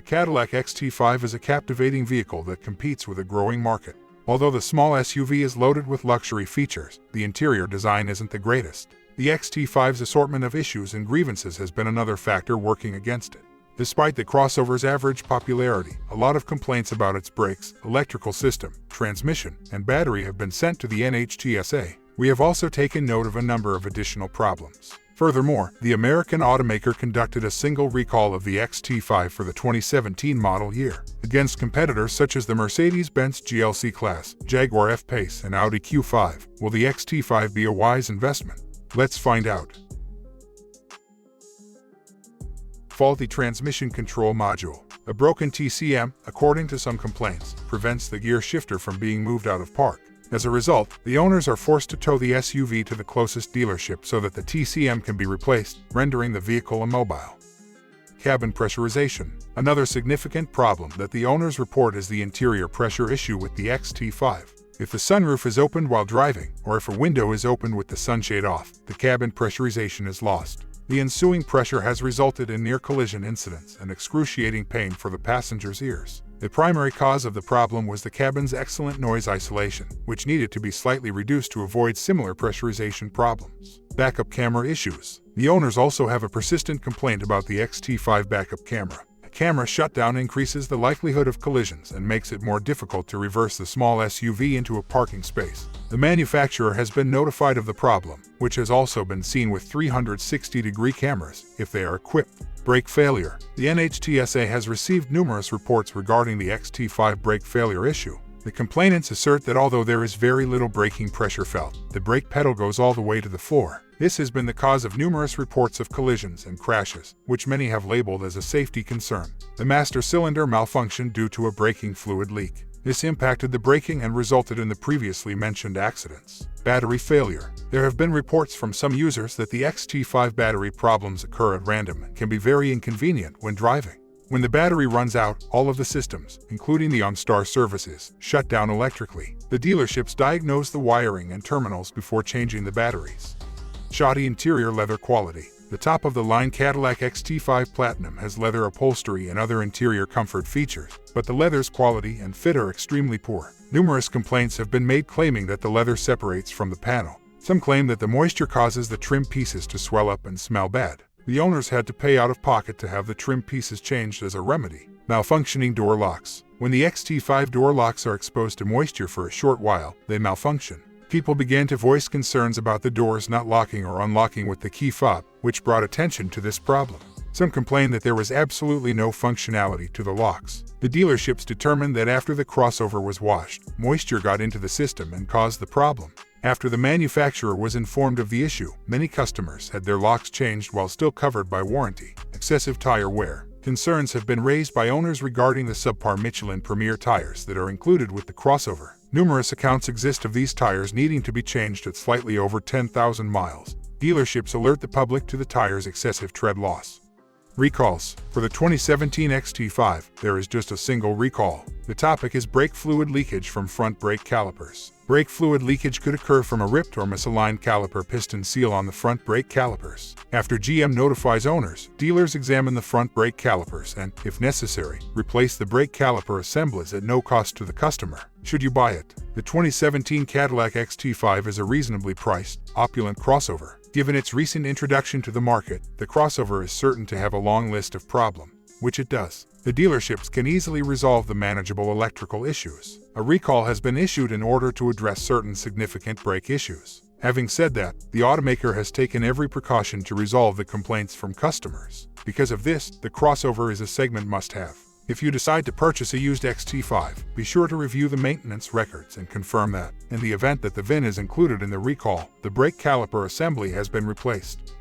Cadillac XT5 is a captivating vehicle that competes with a growing market. Although the small SUV is loaded with luxury features, the interior design isn't the greatest. The XT5's assortment of issues and grievances has been another factor working against it. Despite the crossover's average popularity, a lot of complaints about its brakes, electrical system, transmission, and battery have been sent to the NHTSA. We have also taken note of a number of additional problems. Furthermore, the American automaker conducted a single recall of the XT5 for the 2017 model year, against competitors such as the Mercedes-Benz GLC class, Jaguar F-Pace, and Audi Q5. Will the XT5 be a wise investment? Let's find out. Faulty transmission control module. A broken TCM, according to some complaints, prevents the gear shifter from being moved out of park. As a result, the owners are forced to tow the SUV to the closest dealership so that the TCM can be replaced, rendering the vehicle immobile. Cabin pressurization. Another significant problem that the owners report is the interior pressure issue with the XT5. If the sunroof is opened while driving, or if a window is opened with the sunshade off, the cabin pressurization is lost. The ensuing pressure has resulted in near-collision incidents and excruciating pain for the passengers' ears. The primary cause of the problem was the cabin's excellent noise isolation, which needed to be slightly reduced to avoid similar pressurization problems. Backup camera issues. The owners also have a persistent complaint about the XT5 backup camera. A camera shutdown increases the likelihood of collisions and makes it more difficult to reverse the small SUV into a parking space. The manufacturer has been notified of the problem, which has also been seen with 360-degree cameras, if they are equipped. Brake failure. The NHTSA has received numerous reports regarding the XT5 brake failure issue. The complainants assert that although there is very little braking pressure felt, the brake pedal goes all the way to the floor. This has been the cause of numerous reports of collisions and crashes, which many have labeled as a safety concern. The master cylinder malfunctioned due to a braking fluid leak. This impacted the braking and resulted in the previously mentioned accidents. Battery failure. There have been reports from some users that the XT5 battery problems occur at random and can be very inconvenient when driving. When the battery runs out, all of the systems, including the OnStar services, shut down electrically. The dealerships diagnose the wiring and terminals before changing the batteries. Shoddy interior leather quality. The top-of-the-line Cadillac XT5 Platinum has leather upholstery and other interior comfort features, but the leather's quality and fit are extremely poor. Numerous complaints have been made claiming that the leather separates from the panel. Some claim that the moisture causes the trim pieces to swell up and smell bad. The owners had to pay out of pocket to have the trim pieces changed as a remedy. Malfunctioning door locks. When the XT5 door locks are exposed to moisture for a short while, they malfunction. People began to voice concerns about the doors not locking or unlocking with the key fob, which brought attention to this problem. Some complained that there was absolutely no functionality to the locks. The dealerships determined that after the crossover was washed, moisture got into the system and caused the problem. After the manufacturer was informed of the issue, many customers had their locks changed while still covered by warranty. Excessive tire wear. Concerns have been raised by owners regarding the subpar Michelin Premier tires that are included with the crossover. Numerous accounts exist of these tires needing to be changed at slightly over 10,000 miles. Dealerships alert the public to the tire's excessive tread loss. Recalls. For the 2017 XT5, there is just a single recall. The topic is brake fluid leakage from front brake calipers. Brake fluid leakage could occur from a ripped or misaligned caliper piston seal on the front brake calipers. After GM notifies owners, dealers examine the front brake calipers and, if necessary, replace the brake caliper assemblies at no cost to the customer. Should you buy it? The 2017 Cadillac XT5 is a reasonably priced, opulent crossover. Given its recent introduction to the market, the crossover is certain to have a long list of problems, which it does. The dealerships can easily resolve the manageable electrical issues. A recall has been issued in order to address certain significant brake issues. Having said that, the automaker has taken every precaution to resolve the complaints from customers. Because of this, the crossover is a segment must-have. If you decide to purchase a used XT5, be sure to review the maintenance records and confirm that, in the event that the VIN is included in the recall, the brake caliper assembly has been replaced.